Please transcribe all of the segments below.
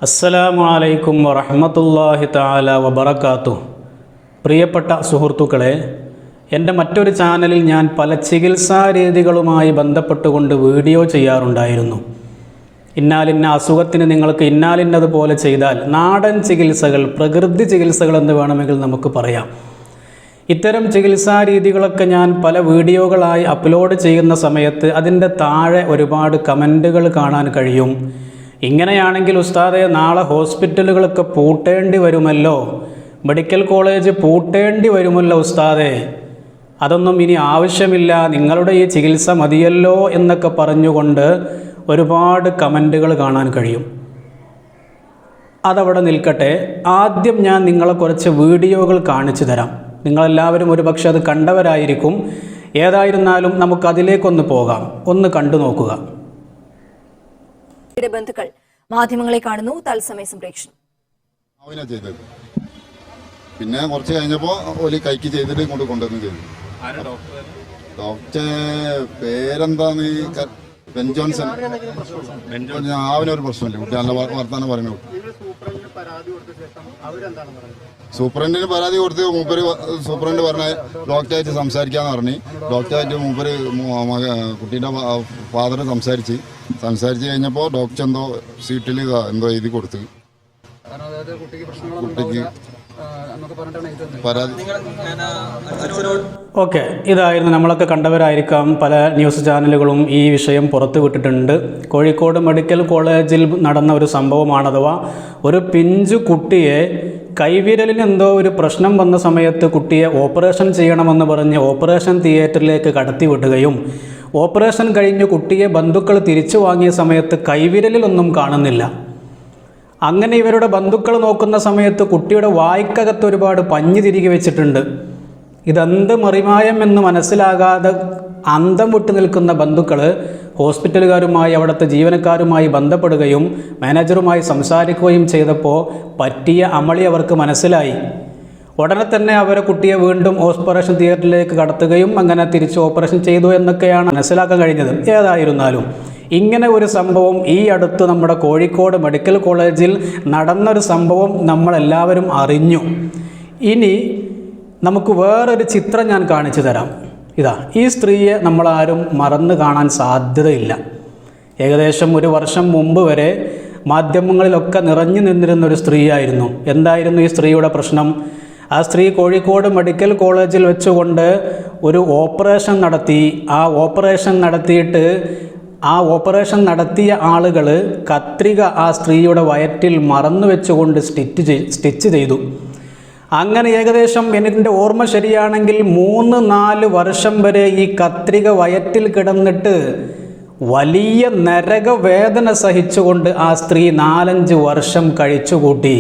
അസ്സലാമു അലൈക്കും വറഹ്മത്തുള്ളാഹി തആല വബറകാതുഹു. പ്രിയപ്പെട്ട സുഹൃത്തുക്കളെ, എൻ്റെ മറ്റൊരു ചാനലിൽ ഞാൻ പല ചികിത്സാ രീതികളുമായി ബന്ധപ്പെട്ടുകൊണ്ട് വീഡിയോ ചെയ്യാറുണ്ടായിരുന്നു. ഇന്നാലിന്ന അസുഖത്തിന് നിങ്ങൾക്ക് ഇന്നാലിന്നതുപോലെ ചെയ്താൽ നാടൻ ചികിത്സകൾ, പ്രകൃതി ചികിത്സകൾ എന്ന് വേണമെങ്കിൽ നമുക്ക് പറയാം. ഇത്തരം ചികിത്സാ രീതികളൊക്കെ ഞാൻ പല വീഡിയോകളായി അപ്ലോഡ് ചെയ്യുന്ന സമയത്ത് അതിൻ്റെ താഴെ ഒരുപാട് കമൻറ്റുകൾ കാണാൻ കഴിയും. ഇങ്ങനെയാണെങ്കിൽ ഉസ്താദെ, നാളെ ഹോസ്പിറ്റലുകളൊക്കെ പൂട്ടേണ്ടി വരുമല്ലോ, മെഡിക്കൽ കോളേജ് പൂട്ടേണ്ടി വരുമല്ലോ ഉസ്താദെ, അതൊന്നും ഇനി ആവശ്യമില്ല, നിങ്ങളുടെ ഈ ചികിത്സ മതിയല്ലോ എന്നൊക്കെ പറഞ്ഞുകൊണ്ട് ഒരുപാട് കമൻറ്റുകൾ കാണാൻ കഴിയും. അതവിടെ നിൽക്കട്ടെ. ആദ്യം ഞാൻ നിങ്ങളെ കുറച്ച് വീഡിയോകൾ കാണിച്ചു തരാം. നിങ്ങളെല്ലാവരും ഒരുപക്ഷെ അത് കണ്ടവരായിരിക്കും. ഏതായിരുന്നാലും നമുക്കതിലേക്കൊന്ന് പോകാം, ഒന്ന് കണ്ടു നോക്കുക. ബന്ധുക്കൾ മാധ്യമങ്ങളെ കാണുന്നു. തത്സമയ സംപ്രേക്ഷണം. പിന്നെ കുറച്ച് കഴിഞ്ഞപ്പോ ഒരു കൈക്ക് ചെയ്തിട്ട് ഇങ്ങോട്ട് കൊണ്ടുവന്ന് ചെയ്തു. ഡോക്ടർ പേരെന്താന്ന് ബെൻ ജോൺസൺ. അവനൊരു പ്രശ്നമില്ല, കുട്ടി നല്ല വർത്താനം പറയുന്നു. സൂപ്രണ്ടിന് പരാതി കൊടുത്ത് മൂപ്പര് സൂപ്രണ്ട് പറഞ്ഞ ഡോക്ടറായിട്ട് സംസാരിക്കാന്ന് പറഞ്ഞ് ഡോക്ടറായിട്ട് മൂപ്പര് കുട്ടീൻ്റെ ഫാദർ സംസാരിച്ച് കഴിഞ്ഞപ്പോൾ ഡോക്ടർ എന്തോ സീറ്റിൽ എന്തോ എഴുതി കൊടുത്ത് കുട്ടിക്ക് പരാതി. ഓക്കെ, ഇതായിരുന്നു നമ്മളൊക്കെ കണ്ടവരായിരിക്കാം. പല ന്യൂസ് ചാനലുകളും ഈ വിഷയം പുറത്തു വിട്ടിട്ടുണ്ട്. കോഴിക്കോട് മെഡിക്കൽ കോളേജിൽ നടന്ന ഒരു സംഭവമാണ്. അഥവാ ഒരു പിഞ്ചു കുട്ടിയെ കൈവിരലിന് എന്തോ ഒരു പ്രശ്നം വന്ന സമയത്ത് കുട്ടിയെ ഓപ്പറേഷൻ ചെയ്യണമെന്ന് പറഞ്ഞ് ഓപ്പറേഷൻ തിയേറ്ററിലേക്ക് കടത്തി വിടുകയും ഓപ്പറേഷൻ കഴിഞ്ഞ് കുട്ടിയെ ബന്ധുക്കൾ തിരിച്ചു വാങ്ങിയ സമയത്ത് കൈവിരലിലൊന്നും കാണുന്നില്ല. അങ്ങനെ ഇവരുടെ ബന്ധുക്കൾ നോക്കുന്ന സമയത്ത് കുട്ടിയുടെ വായ്ക്കകത്ത് ഒരുപാട് പഞ്ഞി തിരികെ വെച്ചിട്ടുണ്ട്. ഇതെന്ത് മറിമായം എന്ന് മനസ്സിലാകാതെ അന്തം വിട്ടു നിൽക്കുന്ന ബന്ധുക്കൾ ഹോസ്പിറ്റലുകാരുമായി, അവിടുത്തെ ജീവനക്കാരുമായി ബന്ധപ്പെടുകയും മാനേജറുമായി സംസാരിക്കുകയും ചെയ്തപ്പോൾ പറ്റിയ അമളി അവർക്ക് മനസ്സിലായി. ഉടനെ തന്നെ അവരെ കുട്ടിയെ വീണ്ടും ഓപ്പറേഷൻ തിയേറ്ററിലേക്ക് കടത്തുകയും അങ്ങനെ തിരിച്ച് ഓപ്പറേഷൻ ചെയ്തു എന്നൊക്കെയാണ് മനസ്സിലാക്കാൻ കഴിഞ്ഞത്. ഏതായിരുന്നാലും ഇങ്ങനെ ഒരു സംഭവം ഈ അടുത്ത് നമ്മുടെ കോഴിക്കോട് മെഡിക്കൽ കോളേജിൽ നടന്നൊരു സംഭവം നമ്മളെല്ലാവരും അറിഞ്ഞു. ഇനി നമുക്ക് വേറൊരു ചിത്രം ഞാൻ കാണിച്ചു തരാം. ഇതാ, ഈ സ്ത്രീയെ നമ്മളാരും മറന്നു കാണാൻ സാധ്യതയില്ല. ഏകദേശം ഒരു വർഷം മുമ്പ് വരെ മാധ്യമങ്ങളിലൊക്കെ നിറഞ്ഞു നിന്നിരുന്നൊരു സ്ത്രീയായിരുന്നു. എന്തായിരുന്നു ഈ സ്ത്രീയുടെ പ്രശ്നം? ആ സ്ത്രീ കോഴിക്കോട് മെഡിക്കൽ കോളേജിൽ വെച്ചുകൊണ്ട് ഒരു ഓപ്പറേഷൻ നടത്തി. ആ ഓപ്പറേഷൻ നടത്തിയ ആളുകൾ കത്രിക ആ സ്ത്രീയുടെ വയറ്റിൽ മറന്നു വെച്ചുകൊണ്ട് സ്റ്റിച്ച് ചെയ്തു. അങ്ങനെ ഏകദേശം എൻ്റെ ഓർമ്മ ശരിയാണെങ്കിൽ 3-4 വർഷം വരെ ഈ കത്രിക വയറ്റിൽ കിടന്നിട്ട് വലിയ നരകവേദന സഹിച്ചുകൊണ്ട് ആ സ്ത്രീ 4-5 വർഷം കഴിച്ചുകൂട്ടി.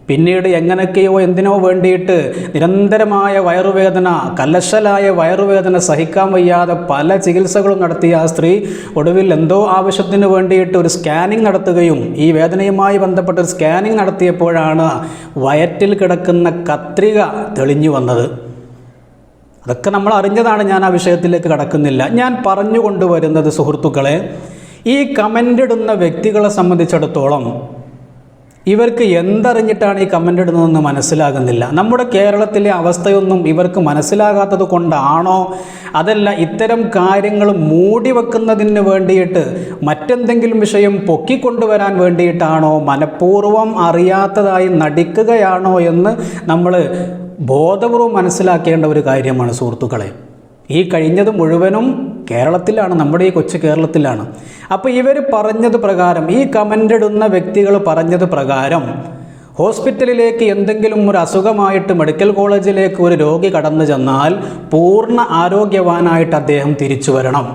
പിന്നീട് എങ്ങനെയൊക്കെയോ എന്തിനോ വേണ്ടിയിട്ട് നിരന്തരമായ വയറുവേദന, കലശലായ വയറുവേദന സഹിക്കാൻ വയ്യാതെ പല ചികിത്സകളും നടത്തിയ ആ സ്ത്രീ ഒടുവിൽ എന്തോ ആവശ്യത്തിന് വേണ്ടിയിട്ട് ഒരു സ്കാനിങ് നടത്തുകയും ഈ വേദനയുമായി ബന്ധപ്പെട്ട ഒരു സ്കാനിങ് നടത്തിയപ്പോഴാണ് വയറ്റിൽ കിടക്കുന്ന കത്രിക തെളിഞ്ഞു വന്നത്. അതൊക്കെ നമ്മൾ അറിഞ്ഞതാണ്. ഞാൻ ആ വിഷയത്തിലേക്ക് കടക്കുന്നില്ല. ഞാൻ പറഞ്ഞു കൊണ്ടുവരുന്നത്, സുഹൃത്തുക്കളെ, ഈ കമൻ്റ് ഇടുന്ന വ്യക്തികളെ സംബന്ധിച്ചിടത്തോളം ഇവർക്ക് എന്തറിഞ്ഞിട്ടാണ് ഈ കമൻ്റ് ഇടുന്നതെന്ന് മനസ്സിലാകുന്നില്ല. നമ്മുടെ കേരളത്തിലെ അവസ്ഥയൊന്നും ഇവർക്ക് മനസ്സിലാകാത്തത് കൊണ്ടാണോ, അതല്ല ഇത്തരം കാര്യങ്ങൾ മൂടിവെക്കുന്നതിന് വേണ്ടിയിട്ട് മറ്റെന്തെങ്കിലും വിഷയം പൊക്കിക്കൊണ്ടുവരാൻ വേണ്ടിയിട്ടാണോ, മനഃപൂർവ്വം അറിയാത്തതായി നടിക്കുകയാണോ എന്ന് നമ്മൾ ബോധപൂർവം മനസ്സിലാക്കേണ്ട ഒരു കാര്യമാണ് സുഹൃത്തുക്കളെ. ഈ കഴിഞ്ഞത് മുഴുവനും കേരളത്തിലാണ്, നമ്മുടെ ഈ കൊച്ചു കേരളത്തിലാണ്. അപ്പോൾ ഇവർ പറഞ്ഞത് പ്രകാരം, ഈ കമൻ്റ് ഇടുന്ന വ്യക്തികൾ പറഞ്ഞത് പ്രകാരം, ഹോസ്പിറ്റലിലേക്ക് എന്തെങ്കിലും ഒരു അസുഖമായിട്ട് മെഡിക്കൽ കോളേജിലേക്ക് ഒരു രോഗി കടന്നു ചെന്നാൽ പൂർണ്ണ ആരോഗ്യവാനായിട്ട് അദ്ദേഹം തിരിച്ചു വരണം.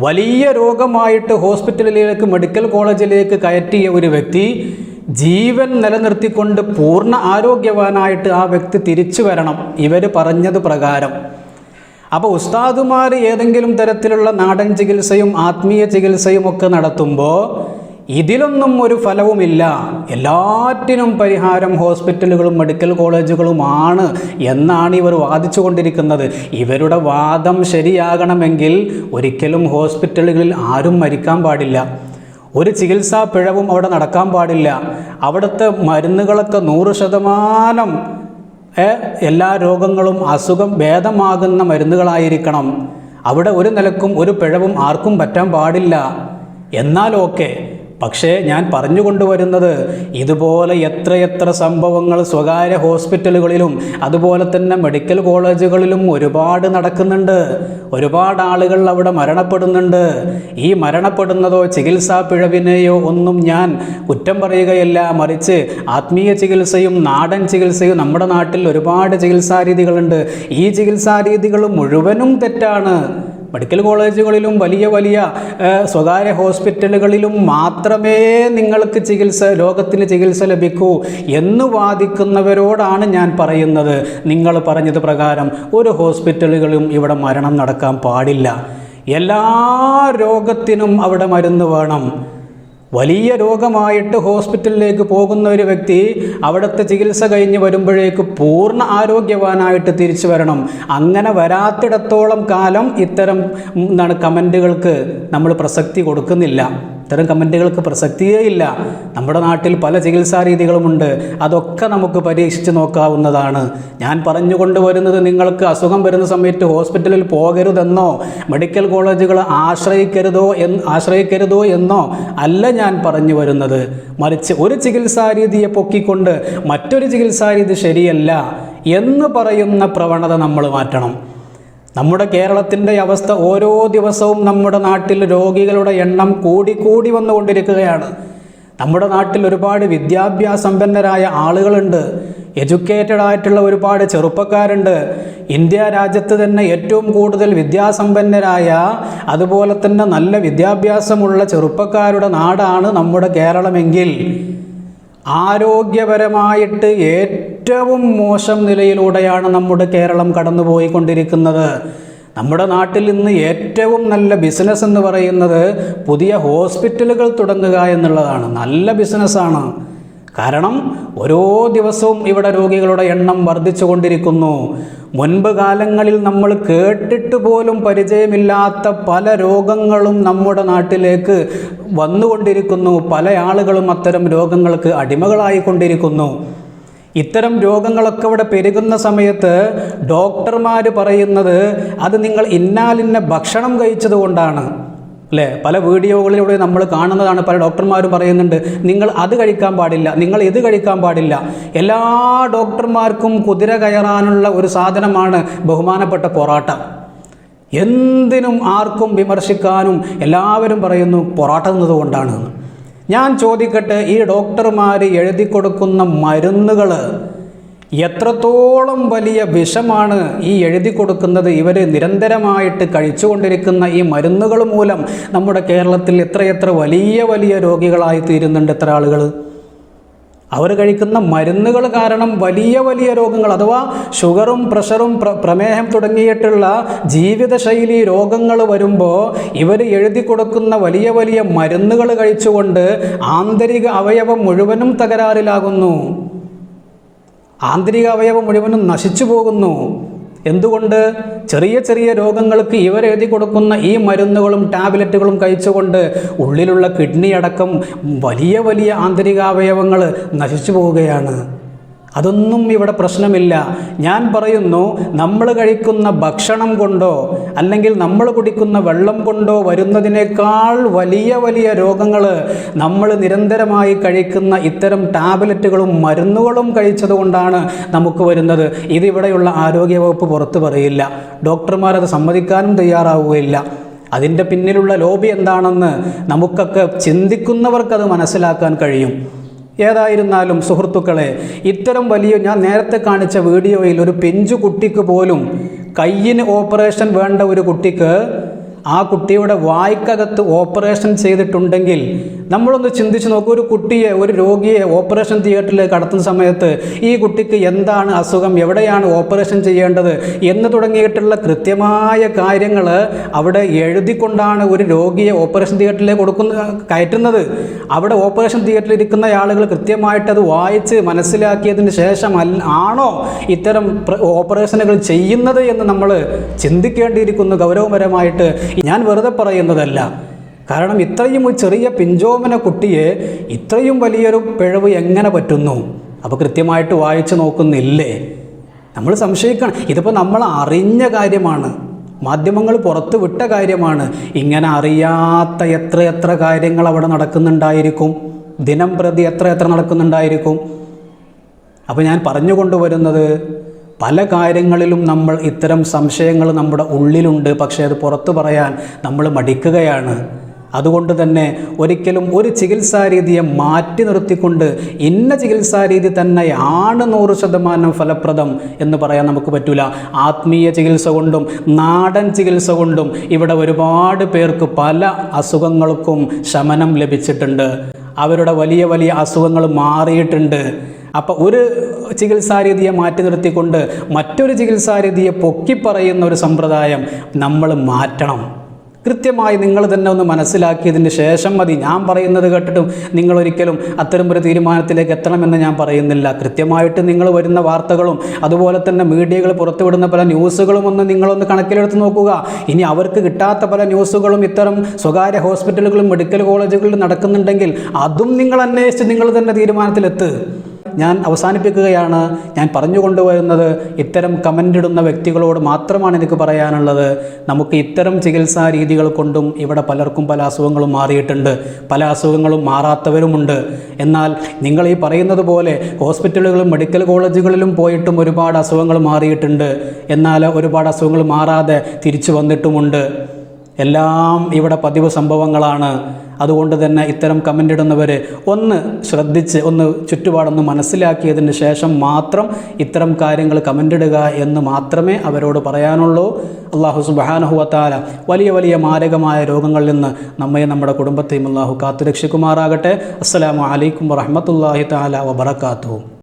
വലിയ രോഗമായിട്ട് ഹോസ്പിറ്റലിലേക്ക്, മെഡിക്കൽ കോളേജിലേക്ക് കയറ്റിയ ഒരു വ്യക്തി ജീവൻ നിലനിർത്തിക്കൊണ്ട് പൂർണ്ണ ആരോഗ്യവാനായിട്ട് ആ വ്യക്തി തിരിച്ചു വരണം, ഇവർ പറഞ്ഞത് പ്രകാരം. അപ്പോൾ ഉസ്താദുമാർ ഏതെങ്കിലും തരത്തിലുള്ള നാടൻ ചികിത്സയും ആത്മീയ ചികിത്സയും ഒക്കെ നടത്തുമ്പോൾ ഇതിലൊന്നും ഒരു ഫലവുമില്ല, എല്ലാറ്റിനും പരിഹാരം ഹോസ്പിറ്റലുകളും മെഡിക്കൽ കോളേജുകളുമാണ് എന്നാണ് ഇവർ വാദിച്ചു കൊണ്ടിരിക്കുന്നത്. ഇവരുടെ വാദം ശരിയാകണമെങ്കിൽ ഒരിക്കലും ഹോസ്പിറ്റലുകളിൽ ആരും മരിക്കാൻ പാടില്ല. ഒരു ചികിത്സാ പിഴവും അവിടെ നടക്കാൻ പാടില്ല. അവിടുത്തെ മരുന്നുകളൊക്കെ 100% എല്ലാ രോഗങ്ങളും അസുഖം ഭേദമാകുന്ന മരുന്നുകളായിരിക്കണം. അവിടെ ഒരു നിലക്കും ഒരു പിഴവും ആർക്കും പറ്റാൻ പാടില്ല. എന്നാലൊക്കെ പക്ഷേ ഞാൻ പറഞ്ഞു കൊണ്ടുവരുന്നത് ഇതുപോലെ എത്രയെത്ര സംഭവങ്ങൾ സ്വകാര്യ ഹോസ്പിറ്റലുകളിലും അതുപോലെ തന്നെ മെഡിക്കൽ കോളേജുകളിലും ഒരുപാട് നടക്കുന്നുണ്ട്. ഒരുപാട് ആളുകൾ അവിടെ മരണപ്പെടുന്നുണ്ട്. ഈ മരണപ്പെടുന്നതോ ചികിത്സാ പിഴവിനെയോ ഒന്നും ഞാൻ കുറ്റം പറയുകയല്ല, മറിച്ച് ആത്മീയ ചികിത്സയും നാടൻ ചികിത്സയും നമ്മുടെ നാട്ടിൽ ഒരുപാട് ചികിത്സാ രീതികളുണ്ട്. ഈ ചികിത്സാ രീതികൾ മുഴുവനും തെറ്റാണ്. മെഡിക്കൽ കോളേജുകളിലും വലിയ വലിയ സ്വകാര്യ ഹോസ്പിറ്റലുകളിലും മാത്രമേ നിങ്ങൾക്ക് രോഗത്തിന് ചികിത്സ ലഭിക്കൂ എന്ന് വാദിക്കുന്നവരോടാണ് ഞാൻ പറയുന്നത്. നിങ്ങൾ പറഞ്ഞത് പ്രകാരം ഒരു ഹോസ്പിറ്റലുകളിലും ഇവിടെ മരണം നടക്കാൻ പാടില്ല. എല്ലാ രോഗത്തിനും അവിടെ മരുന്ന് വേണം. വലിയ രോഗമായിട്ട് ഹോസ്പിറ്റലിലേക്ക് പോകുന്ന ഒരു വ്യക്തി അവിടുത്തെ ചികിത്സ കഴിഞ്ഞ് വരുമ്പോഴേക്ക് പൂർണ്ണ ആരോഗ്യവാനായിട്ട് തിരിച്ചു വരണം. അങ്ങനെ വരാത്തിടത്തോളം കാലം ഇത്തരം കമൻറ്റുകൾക്ക് നമ്മൾ പ്രസക്തി കൊടുക്കുന്നില്ല. ഇത്തരം കമൻറ്റുകൾക്ക് പ്രസക്തിയേ ഇല്ല. നമ്മുടെ നാട്ടിൽ പല ചികിത്സാ രീതികളുമുണ്ട്. അതൊക്കെ നമുക്ക് പരീക്ഷിച്ച് നോക്കാവുന്നതാണ്. ഞാൻ പറഞ്ഞു കൊണ്ടുവരുന്നത് നിങ്ങൾക്ക് അസുഖം വരുന്ന സമയത്ത് ഹോസ്പിറ്റലിൽ പോകരുതെന്നോ മെഡിക്കൽ കോളേജുകൾ ആശ്രയിക്കരുതോ എന്നോ അല്ല ഞാൻ പറഞ്ഞു വരുന്നത്. മറിച്ച് ഒരു ചികിത്സാ രീതിയെ പൊക്കിക്കൊണ്ട് മറ്റൊരു ചികിത്സാ രീതി ശരിയല്ല എന്ന് പറയുന്ന പ്രവണത നമ്മൾ മാറ്റണം. നമ്മുടെ കേരളത്തിൻ്റെ അവസ്ഥ ഓരോ ദിവസവും നമ്മുടെ നാട്ടിൽ രോഗികളുടെ എണ്ണം കൂടി വന്നുകൊണ്ടിരിക്കുകയാണ്. നമ്മുടെ നാട്ടിൽ ഒരുപാട് വിദ്യാഭ്യാസമ്പന്നരായ ആളുകളുണ്ട്. എഡ്യൂക്കേറ്റഡ് ആയിട്ടുള്ള ഒരുപാട് ചെറുപ്പക്കാരുണ്ട്. ഇന്ത്യ രാജ്യത്ത് തന്നെ ഏറ്റവും കൂടുതൽ വിദ്യാസമ്പന്നരായ അതുപോലെ തന്നെ നല്ല വിദ്യാഭ്യാസമുള്ള ചെറുപ്പക്കാരുടെ നാടാണ് നമ്മുടെ കേരളമെങ്കിൽ ആരോഗ്യപരമായിട്ട് ഏറ്റവും മോശം നിലയിലൂടെയാണ് നമ്മുടെ കേരളം കടന്നുപോയിക്കൊണ്ടിരിക്കുന്നത്. നമ്മുടെ നാട്ടിൽ ഇന്ന് ഏറ്റവും നല്ല ബിസിനസ് എന്ന് പറയുന്നത് പുതിയ ഹോസ്പിറ്റലുകൾ തുടങ്ങുക എന്നുള്ളതാണ്. നല്ല ബിസിനസ്സാണ്. കാരണം ഓരോ ദിവസവും ഇവിടെ രോഗികളുടെ എണ്ണം വർദ്ധിച്ചു കൊണ്ടിരിക്കുന്നു. മുൻപ് കാലങ്ങളിൽ നമ്മൾ കേട്ടിട്ട് പോലും പരിചയമില്ലാത്ത പല രോഗങ്ങളും നമ്മുടെ നാട്ടിലേക്ക് വന്നുകൊണ്ടിരിക്കുന്നു. പല ആളുകളും അത്തരം രോഗങ്ങൾക്ക് അടിമകളായിക്കൊണ്ടിരിക്കുന്നു. ഇത്തരം രോഗങ്ങളൊക്കെ ഇവിടെ പെരുകുന്ന സമയത്ത് ഡോക്ടർമാർ പറയുന്നത് അത് നിങ്ങൾ ഇന്നാലിന്ന ഭക്ഷണം കഴിച്ചത് കൊണ്ടാണ് അല്ലേ? പല വീഡിയോകളിലൂടെ നമ്മൾ കാണുന്നതാണ്. പല ഡോക്ടർമാരും പറയുന്നുണ്ട് നിങ്ങൾ അത് കഴിക്കാൻ പാടില്ല, നിങ്ങൾ ഇത് കഴിക്കാൻ പാടില്ല. എല്ലാ ഡോക്ടർമാർക്കും കുതിര കയറാനുള്ള ഒരു സാധനമാണ് ബഹുമാനപ്പെട്ട പൊറാട്ട. എന്തിനും ആർക്കും വിമർശിക്കാനും എല്ലാവരും പറയുന്നു പൊറാട്ട എന്നതുകൊണ്ടാണ്. ഞാൻ ചോദിക്കട്ടെ, ഈ ഡോക്ടർമാർ എഴുതി കൊടുക്കുന്ന മരുന്നുകൾ എത്രത്തോളം വലിയ വിഷമാണ് ഈ എഴുതി കൊടുക്കുന്നത്? ഇവർ നിരന്തരമായിട്ട് കഴിച്ചുകൊണ്ടിരിക്കുന്ന ഈ മരുന്നുകൾ മൂലം നമ്മുടെ കേരളത്തിൽ എത്രയെത്ര വലിയ രോഗികളായി തീരുന്നുണ്ട്. എത്ര ആളുകൾ അവർ കഴിക്കുന്ന മരുന്നുകൾ കാരണം വലിയ രോഗങ്ങൾ അഥവാ ഷുഗറും പ്രഷറും പ്രമേഹം തുടങ്ങിയിട്ടുള്ള ജീവിതശൈലി രോഗങ്ങൾ വരുമ്പോൾ ഇവർ എഴുതി കൊടുക്കുന്ന വലിയ മരുന്നുകൾ കഴിച്ചുകൊണ്ട് ആന്തരിക അവയവം മുഴുവനും തകരാറിലാകുന്നു. ആന്തരിക അവയവം മുഴുവനും നശിച്ചു പോകുന്നു. എന്തുകൊണ്ട്? ചെറിയ രോഗങ്ങൾക്ക് ഇവരെഴുതി കൊടുക്കുന്ന ഈ മരുന്നുകളും ടാബ്ലറ്റുകളും കഴിച്ചുകൊണ്ട് ഉള്ളിലുള്ള കിഡ്നി അടക്കം വലിയ ആന്തരികാവയവങ്ങൾ നശിച്ചു പോവുകയാണ്. അതൊന്നും ഇവിടെ പ്രശ്നമില്ല. ഞാൻ പറയുന്നു, നമ്മൾ കഴിക്കുന്ന ഭക്ഷണം കൊണ്ടോ അല്ലെങ്കിൽ നമ്മൾ കുടിക്കുന്ന വെള്ളം കൊണ്ടോ വരുന്നതിനേക്കാൾ വലിയ രോഗങ്ങൾ നമ്മൾ നിരന്തരമായി കഴിക്കുന്ന ഇത്തരം ടാബ്ലറ്റുകളും മരുന്നുകളും കഴിച്ചതുകൊണ്ടാണ് നമുക്ക് വരുന്നത്. ഇതിവിടെയുള്ള ആരോഗ്യവകുപ്പ് പുറത്തു പറയില്ല. ഡോക്ടർമാരത് സമ്മതിക്കാനും തയ്യാറാവുകയില്ല. അതിൻ്റെ പിന്നിലുള്ള ലോബി എന്താണെന്ന് നമുക്കൊക്കെ ചിന്തിക്കുന്നവർക്കത് മനസ്സിലാക്കാൻ കഴിയും. ഏതായിരുന്നാലും സുഹൃത്തുക്കളെ, ഇത്തരം ഞാൻ നേരത്തെ കാണിച്ച വീഡിയോയിൽ ഒരു പിഞ്ചു കുട്ടിക്ക് പോലും കയ്യിന് ഓപ്പറേഷൻ വേണ്ട ഒരു കുട്ടിക്ക് ആ കുട്ടിയുടെ വായ്ക്കകത്ത് ഓപ്പറേഷൻ ചെയ്തിട്ടുണ്ടെങ്കിൽ നമ്മളൊന്ന് ചിന്തിച്ച് നോക്കൂ. ഒരു രോഗിയെ ഓപ്പറേഷൻ തിയേറ്ററിലേക്ക് കടത്തുന്ന സമയത്ത് ഈ കുട്ടിക്ക് എന്താണ് അസുഖം, എവിടെയാണ് ഓപ്പറേഷൻ ചെയ്യേണ്ടത് എന്ന് തുടങ്ങിയിട്ടുള്ള കൃത്യമായ കാര്യങ്ങൾ അവിടെ എഴുതിക്കൊണ്ടാണ് ഒരു രോഗിയെ ഓപ്പറേഷൻ തിയേറ്ററിലേക്ക് കയറ്റുന്നത്. അവിടെ ഓപ്പറേഷൻ തിയേറ്ററിൽ ഇരിക്കുന്ന ആളുകൾ കൃത്യമായിട്ട് അത് വായിച്ച് മനസ്സിലാക്കിയതിന് ശേഷം ആണോ ഇത്തരം ഓപ്പറേഷനുകൾ ചെയ്യുന്നത് എന്ന് നമ്മൾ ചിന്തിക്കേണ്ടിയിരിക്കുന്നു ഗൗരവപരമായിട്ട്. ഞാൻ വെറുതെ പറയുന്നതല്ല. കാരണം ഇത്രയും ഒരു ചെറിയ പിഞ്ചോമന കുട്ടിയെ ഇത്രയും വലിയൊരു പിഴവ് എങ്ങനെ പറ്റുന്നു? അപ്പോൾ കൃത്യമായിട്ട് വായിച്ചു നോക്കുന്നില്ലേ? നമ്മൾ സംശയിക്കണം. ഇതിപ്പോൾ നമ്മൾ അറിഞ്ഞ കാര്യമാണ്, മാധ്യമങ്ങൾ പുറത്ത് വിട്ട കാര്യമാണ്. ഇങ്ങനെ അറിയാത്ത എത്ര കാര്യങ്ങൾ അവിടെ നടക്കുന്നുണ്ടായിരിക്കും, ദിനം പ്രതി എത്ര നടക്കുന്നുണ്ടായിരിക്കും. അപ്പോൾ ഞാൻ പറഞ്ഞു കൊണ്ടുവരുന്നത്, പല കാര്യങ്ങളിലും നമ്മൾ ഇത്തരം സംശയങ്ങൾ നമ്മുടെ ഉള്ളിലുണ്ട്, പക്ഷേ അത് പുറത്തു പറയാൻ നമ്മൾ മടിക്കുകയാണ്. അതുകൊണ്ട് തന്നെ ഒരിക്കലും ഒരു ചികിത്സാരീതിയെ മാറ്റി നിർത്തിക്കൊണ്ട് ഇന്ന ചികിത്സാരീതി തന്നെയാണ് 100% ഫലപ്രദം എന്ന് പറയാൻ നമുക്ക് പറ്റില്ല. ആത്മീയ ചികിത്സ കൊണ്ടും നാടൻ ചികിത്സ കൊണ്ടും ഇവിടെ ഒരുപാട് പേർക്ക് പല അസുഖങ്ങൾക്കും ശമനം ലഭിച്ചിട്ടുണ്ട്. അവരുടെ വലിയ അസുഖങ്ങൾ മാറിയിട്ടുണ്ട്. അപ്പോൾ ഒരു ചികിത്സാരീതിയെ മാറ്റി നിർത്തിക്കൊണ്ട് മറ്റൊരു ചികിത്സാരീതിയെ പൊക്കിപ്പറയുന്ന ഒരു സമ്പ്രദായം നമ്മൾ മാറ്റണം. കൃത്യമായി നിങ്ങൾ തന്നെ ഒന്ന് മനസ്സിലാക്കിയതിന് ശേഷം മതി. ഞാൻ പറയുന്നത് കേട്ടിട്ടും നിങ്ങളൊരിക്കലും അത്തരമൊരു തീരുമാനത്തിലേക്ക് എത്തണമെന്ന് ഞാൻ പറയുന്നില്ല. കൃത്യമായിട്ട് നിങ്ങൾ വരുന്ന വാർത്തകളും അതുപോലെ തന്നെ മീഡിയകൾ പുറത്തുവിടുന്ന പല ന്യൂസുകളും ഒന്ന് നിങ്ങളൊന്ന് കണക്കിലെടുത്ത് നോക്കുക. ഇനി അവർക്ക് കിട്ടാത്ത പല ന്യൂസുകളും ഇത്തരം സ്വകാര്യ ഹോസ്പിറ്റലുകളും മെഡിക്കൽ കോളേജുകളിലും നടക്കുന്നുണ്ടെങ്കിൽ അതും നിങ്ങൾ അന്വേഷിച്ച് നിങ്ങൾ തന്നെ തീരുമാനത്തിലെത്ത്. ഞാൻ അവസാനിപ്പിക്കുകയാണ്. ഞാൻ പറഞ്ഞുകൊണ്ടുവരുന്നത്, ഇത്തരം കമൻ്റ് ഇടുന്ന വ്യക്തികളോട് മാത്രമാണ് എനിക്ക് പറയാനുള്ളത്. നമുക്ക് ഇത്തരം ചികിത്സാ രീതികൾ കൊണ്ടും ഇവിടെ പലർക്കും പല അസുഖങ്ങളും മാറിയിട്ടുണ്ട്, പല അസുഖങ്ങളും മാറാത്തവരുമുണ്ട്. എന്നാൽ നിങ്ങൾ ഈ പറയുന്നത് പോലെ ഹോസ്പിറ്റലുകളും മെഡിക്കൽ കോളേജുകളിലും പോയിട്ടും ഒരുപാട് അസുഖങ്ങൾ മാറിയിട്ടുണ്ട്. എന്നാൽ ഒരുപാട് അസുഖങ്ങൾ മാറാതെ തിരിച്ചു വന്നിട്ടുമുണ്ട്. എല്ലാം ഇവിടെ പതിവ് സംഭവങ്ങളാണ്. അതുകൊണ്ട് തന്നെ ഇത്തരം കമൻ്റ് ഇടുന്നവർ ഒന്ന് ശ്രദ്ധിച്ച് ഒന്ന് ചുറ്റുപാടൊന്ന് മനസ്സിലാക്കിയതിന് ശേഷം മാത്രം ഇത്തരം കാര്യങ്ങൾ കമൻ്റ് ഇടുക എന്ന് മാത്രമേ അവരോട് പറയാനുള്ളൂ. അല്ലാഹു സുബ്ഹാനഹു വ തആല വലിയ മാരകമായ രോഗങ്ങളിൽ നിന്ന് നമ്മയും നമ്മുടെ കുടുംബത്തെയും അല്ലാഹു കാത്തുരക്ഷിക്കുമാറാകട്ടെ. അസ്സലാമു അലൈക്കും വറഹ്മത്തുള്ളാഹി തആല വബറകാതുഹു.